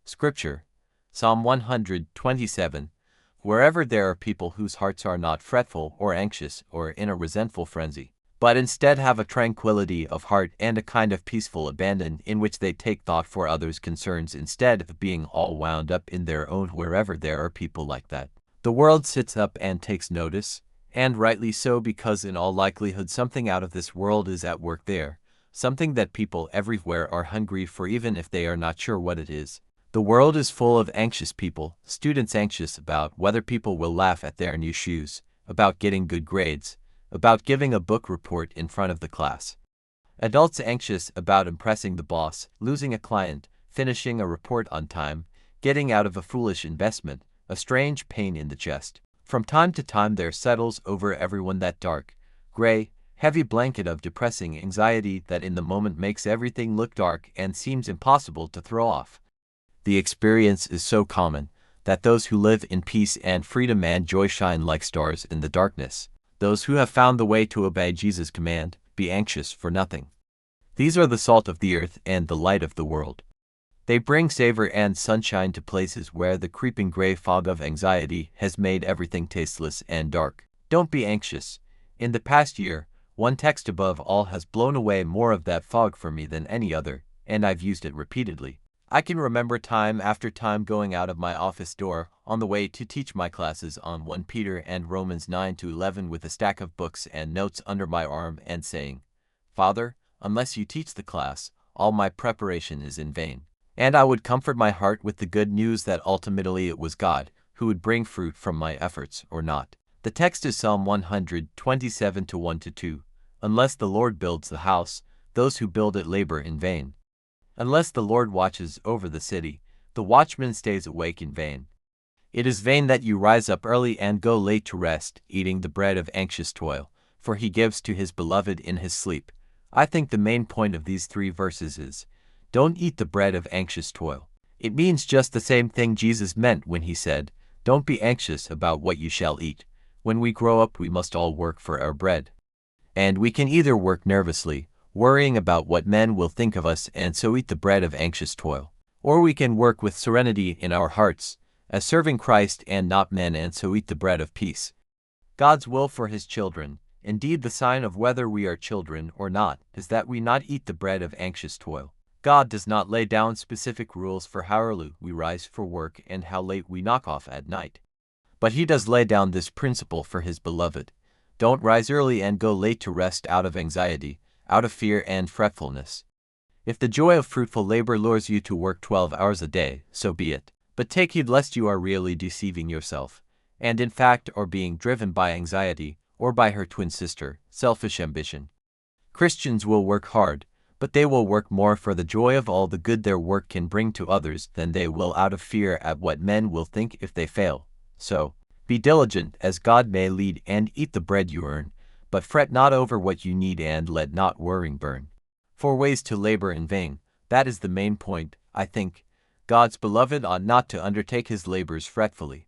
Scripture, Psalm 127. Wherever there are people whose hearts are not fretful or anxious or in a resentful frenzy, but instead have a tranquility of heart and a kind of peaceful abandon in which they take thought for others' concerns instead of being all wound up in their own. Wherever there are people like that, the world sits up and takes notice, and rightly so, because in all likelihood something out of this world is at work there, something that people everywhere are hungry for even if they are not sure what it is. The world is full of anxious people, students anxious about whether people will laugh at their new shoes, about getting good grades, about giving a book report in front of the class. Adults anxious about impressing the boss, losing a client, finishing a report on time, getting out of a foolish investment, a strange pain in the chest. From time to time there settles over everyone that dark, gray, heavy blanket of depressing anxiety that in the moment makes everything look dark and seems impossible to throw off. The experience is so common that those who live in peace and freedom and joy shine like stars in the darkness. Those who have found the way to obey Jesus' command, be anxious for nothing. These are the salt of the earth and the light of the world. They bring savor and sunshine to places where the creeping gray fog of anxiety has made everything tasteless and dark. Don't be anxious. In the past year, one text above all has blown away more of that fog for me than any other, and I've used it repeatedly. I can remember time after time going out of my office door on the way to teach my classes on 1 Peter and Romans 9-11 with a stack of books and notes under my arm and saying, "Father, unless you teach the class, all my preparation is in vain." And I would comfort my heart with the good news that ultimately it was God who would bring fruit from my efforts or not. The text is Psalm 127:1-2. Unless the Lord builds the house, those who build it labor in vain. Unless the Lord watches over the city, the watchman stays awake in vain. It is vain that you rise up early and go late to rest, eating the bread of anxious toil, for he gives to his beloved in his sleep. I think the main point of these 3 verses is, don't eat the bread of anxious toil. It means just the same thing Jesus meant when he said, don't be anxious about what you shall eat. When we grow up we must all work for our bread. And we can either work nervously, worrying about what men will think of us and so eat the bread of anxious toil, or we can work with serenity in our hearts, as serving Christ and not men and so eat the bread of peace. God's will for his children, indeed the sign of whether we are children or not, is that we not eat the bread of anxious toil. God does not lay down specific rules for how early we rise for work and how late we knock off at night. But he does lay down this principle for his beloved. Don't rise early and go late to rest out of anxiety, out of fear and fretfulness. If the joy of fruitful labor lures you to work 12 hours a day, so be it. But take heed lest you are really deceiving yourself, and in fact are being driven by anxiety, or by her twin sister, selfish ambition. Christians will work hard, but they will work more for the joy of all the good their work can bring to others than they will out of fear at what men will think if they fail. So, be diligent as God may lead and eat the bread you earn, but fret not over what you need and let not worrying burn. 4 ways to labor in vain, that is the main point, I think. God's beloved ought not to undertake his labors fretfully.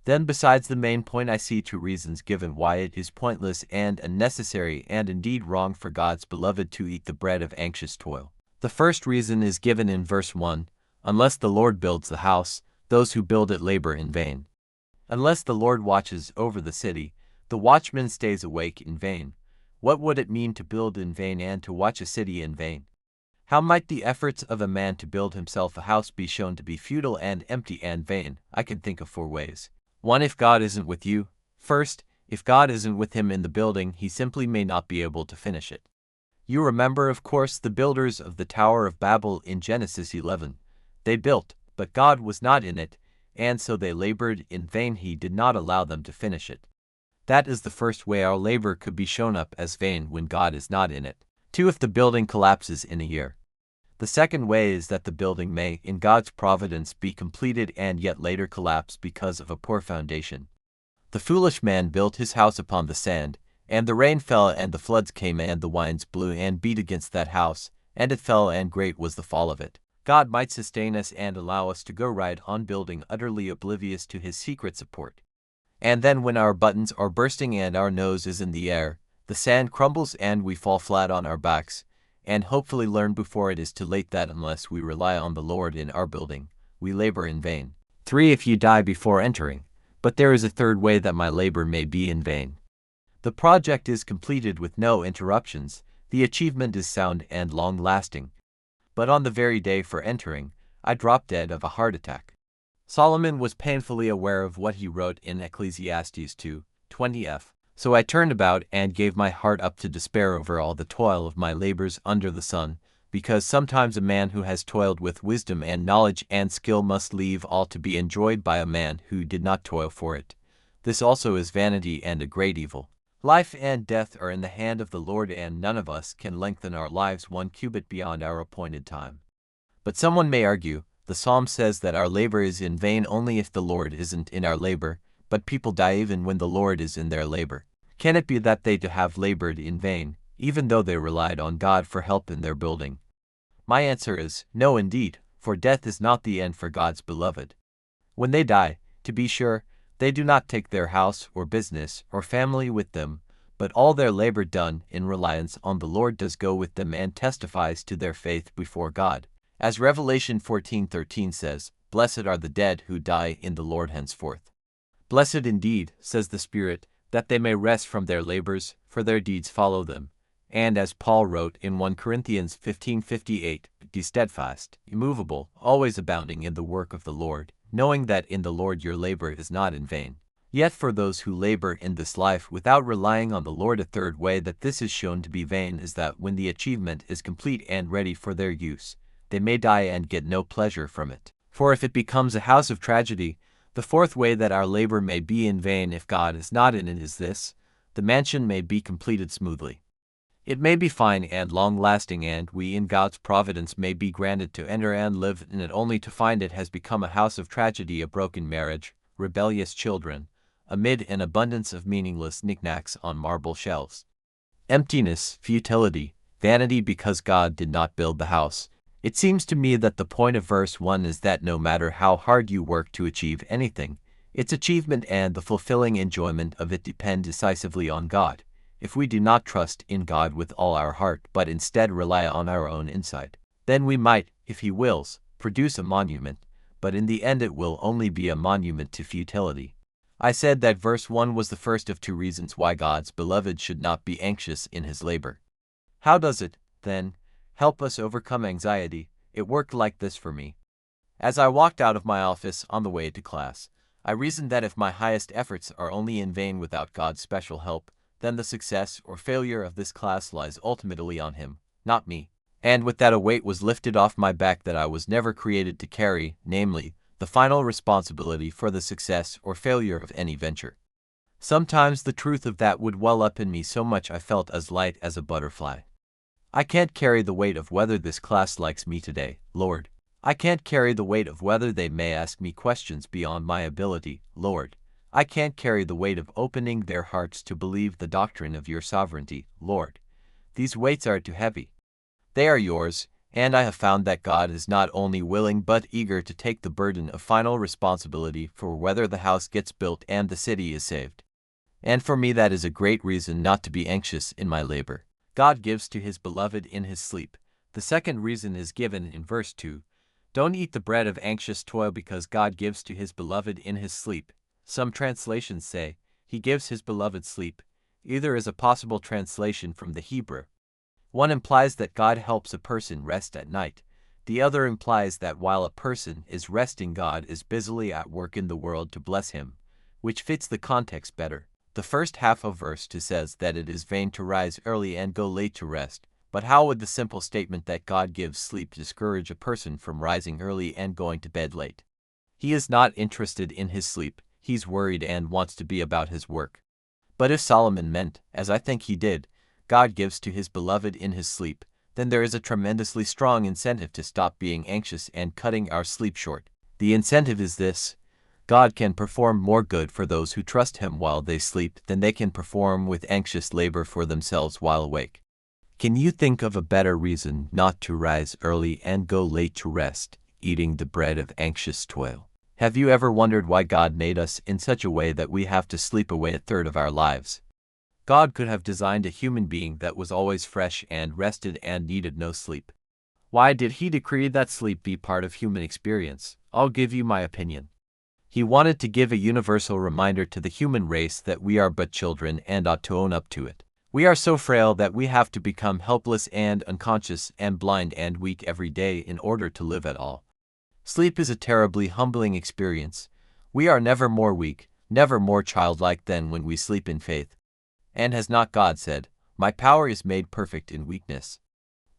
Then besides the main point I see 2 reasons given why it is pointless and unnecessary and indeed wrong for God's beloved to eat the bread of anxious toil. The first reason is given in verse 1, unless the Lord builds the house, those who build it labor in vain. Unless the Lord watches over the city, the watchman stays awake in vain. What would it mean to build in vain and to watch a city in vain? How might the efforts of a man to build himself a house be shown to be futile and empty and vain? I can think of 4 ways. 1. If God isn't with you. First, if God isn't with him in the building, he simply may not be able to finish it. You remember, of course, the builders of the Tower of Babel in Genesis 11. They built, but God was not in it, and so they labored in vain. He did not allow them to finish it. That is the first way our labor could be shown up as vain when God is not in it. 2. If the building collapses in a year. The second way is that the building may, in God's providence, be completed and yet later collapse because of a poor foundation. The foolish man built his house upon the sand, and the rain fell and the floods came and the winds blew and beat against that house, and it fell and great was the fall of it. God might sustain us and allow us to go right on building utterly oblivious to his secret support. And then when our buttons are bursting and our nose is in the air, the sand crumbles and we fall flat on our backs, and hopefully learn before it is too late that unless we rely on the Lord in our building, we labor in vain. 3. If you die before entering, but there is a third way that my labor may be in vain. The project is completed with no interruptions, the achievement is sound and long-lasting. But on the very day for entering, I dropped dead of a heart attack. Solomon was painfully aware of what he wrote in Ecclesiastes 2:20f. So I turned about and gave my heart up to despair over all the toil of my labors under the sun, because sometimes a man who has toiled with wisdom and knowledge and skill must leave all to be enjoyed by a man who did not toil for it. This also is vanity and a great evil. Life and death are in the hand of the Lord, and none of us can lengthen our lives 1 cubit beyond our appointed time. But someone may argue, the psalm says that our labor is in vain only if the Lord isn't in our labor, but people die even when the Lord is in their labor. Can it be that they have labored in vain, even though they relied on God for help in their building? My answer is, no indeed, for death is not the end for God's beloved. When they die, to be sure, they do not take their house or business or family with them, but all their labor done in reliance on the Lord does go with them and testifies to their faith before God. As Revelation 14:13 says, "Blessed are the dead who die in the Lord henceforth." Blessed indeed, says the Spirit, that they may rest from their labors, for their deeds follow them. And as Paul wrote in 1 Corinthians 15:58, "Be steadfast, immovable, always abounding in the work of the Lord, knowing that in the Lord your labor is not in vain." Yet for those who labor in this life without relying on the Lord, a third way that this is shown to be vain is that when the achievement is complete and ready for their use, they may die and get no pleasure from it. For if it becomes a house of tragedy, the fourth way that our labor may be in vain if God is not in it is this: the mansion may be completed smoothly. It may be fine and long-lasting, and we in God's providence may be granted to enter and live in it, only to find it has become a house of tragedy, a broken marriage, rebellious children, amid an abundance of meaningless knickknacks on marble shelves. Emptiness, futility, vanity because God did not build the house. It seems to me that the point of verse 1 is that no matter how hard you work to achieve anything, its achievement and the fulfilling enjoyment of it depend decisively on God. If we do not trust in God with all our heart, but instead rely on our own insight, then we might, if He wills, produce a monument, but in the end it will only be a monument to futility. I said that verse 1 was the first of 2 reasons why God's beloved should not be anxious in his labor. How does it, then, help us overcome anxiety? It worked like this for me. As I walked out of my office on the way to class, I reasoned that if my highest efforts are only in vain without God's special help, then the success or failure of this class lies ultimately on Him, not me. And with that a weight was lifted off my back that I was never created to carry, namely, the final responsibility for the success or failure of any venture. Sometimes the truth of that would well up in me so much I felt as light as a butterfly. I can't carry the weight of whether this class likes me today, Lord. I can't carry the weight of whether they may ask me questions beyond my ability, Lord. I can't carry the weight of opening their hearts to believe the doctrine of your sovereignty, Lord. These weights are too heavy. They are yours, and I have found that God is not only willing but eager to take the burden of final responsibility for whether the house gets built and the city is saved. And for me that is a great reason not to be anxious in my labor. God gives to His beloved in His sleep. The second reason is given in verse 2. Don't eat the bread of anxious toil because God gives to His beloved in His sleep. Some translations say, He gives His beloved sleep. Either is a possible translation from the Hebrew. One implies that God helps a person rest at night. The other implies that while a person is resting, God is busily at work in the world to bless him, which fits the context better. The first half of verse 2 says that it is vain to rise early and go late to rest, but how would the simple statement that God gives sleep discourage a person from rising early and going to bed late? He is not interested in his sleep, he's worried and wants to be about his work. But if Solomon meant, as I think he did, God gives to His beloved in His sleep, then there is a tremendously strong incentive to stop being anxious and cutting our sleep short. The incentive is this: God can perform more good for those who trust Him while they sleep than they can perform with anxious labor for themselves while awake. Can you think of a better reason not to rise early and go late to rest, eating the bread of anxious toil? Have you ever wondered why God made us in such a way that we have to sleep away a third of our lives? God could have designed a human being that was always fresh and rested and needed no sleep. Why did he decree that sleep be part of human experience? I'll give you my opinion. He wanted to give a universal reminder to the human race that we are but children and ought to own up to it. We are so frail that we have to become helpless and unconscious and blind and weak every day in order to live at all. Sleep is a terribly humbling experience. We are never more weak, never more childlike than when we sleep in faith. And has not God said, "My power is made perfect in weakness"?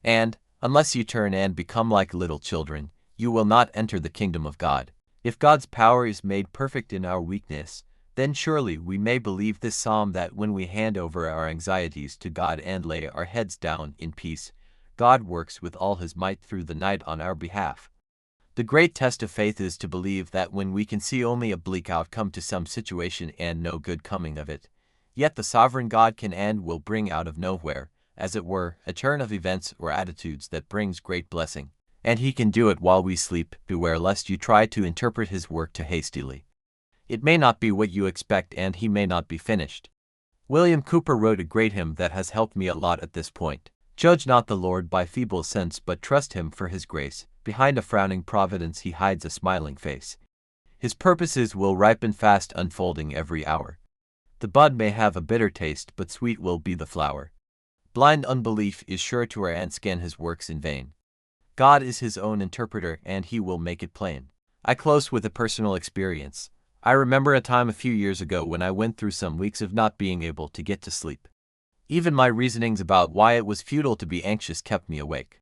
And, unless you turn and become like little children, you will not enter the kingdom of God. If God's power is made perfect in our weakness, then surely we may believe this psalm that when we hand over our anxieties to God and lay our heads down in peace, God works with all his might through the night on our behalf. The great test of faith is to believe that when we can see only a bleak outcome to some situation and no good coming of it, yet the sovereign God can and will bring out of nowhere, as it were, a turn of events or attitudes that brings great blessing. And he can do it while we sleep. Beware lest you try to interpret his work too hastily. It may not be what you expect and he may not be finished. William Cooper wrote a great hymn that has helped me a lot at this point. Judge not the Lord by feeble sense, but trust him for his grace. Behind a frowning providence he hides a smiling face. His purposes will ripen fast, unfolding every hour. The bud may have a bitter taste, but sweet will be the flower. Blind unbelief is sure to err and scan his works in vain. God is his own interpreter and he will make it plain. I close with a personal experience. I remember a time a few years ago when I went through some weeks of not being able to get to sleep. Even my reasonings about why it was futile to be anxious kept me awake.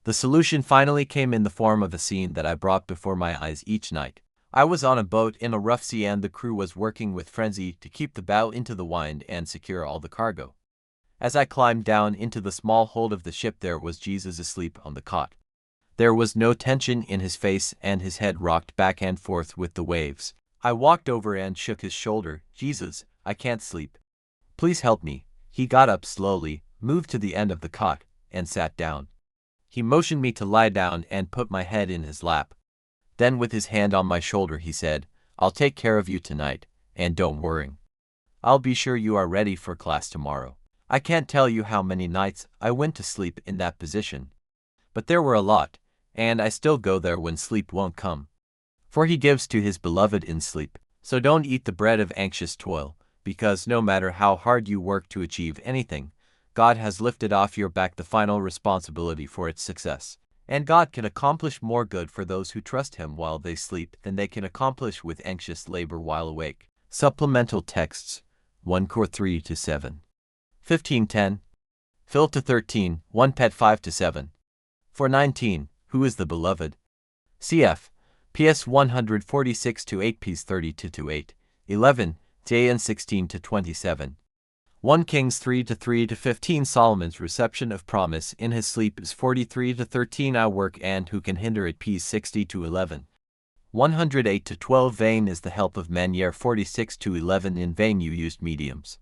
The solution finally came in the form of a scene that I brought before my eyes each night. I was on a boat in a rough sea and the crew was working with frenzy to keep the bow into the wind and secure all the cargo. As I climbed down into the small hold of the ship, there was Jesus asleep on the cot. There was no tension in his face and his head rocked back and forth with the waves. I walked over and shook his shoulder. "Jesus, I can't sleep. Please help me." He got up slowly, moved to the end of the cot, and sat down. He motioned me to lie down and put my head in his lap. Then with his hand on my shoulder he said, "I'll take care of you tonight, and don't worry. I'll be sure you are ready for class tomorrow." I can't tell you how many nights I went to sleep in that position. But there were a lot, and I still go there when sleep won't come. For he gives to his beloved in sleep. So don't eat the bread of anxious toil, because no matter how hard you work to achieve anything, God has lifted off your back the final responsibility for its success. And God can accomplish more good for those who trust him while they sleep than they can accomplish with anxious labor while awake. Supplemental texts 1 Cor 3-7. 15:10. Phil to 13, 1 Pet 5-7. 4:19. Who is the beloved? Cf. PS 146-8 Ps 30-8. 11. JN 16-27. 1 Kings 3-3-15. Solomon's reception of promise in his sleep is 43-13. I work and who can hinder it? Ps 60-11. 108-12. Vain is the help of men. Year 46-11. In vain you used mediums.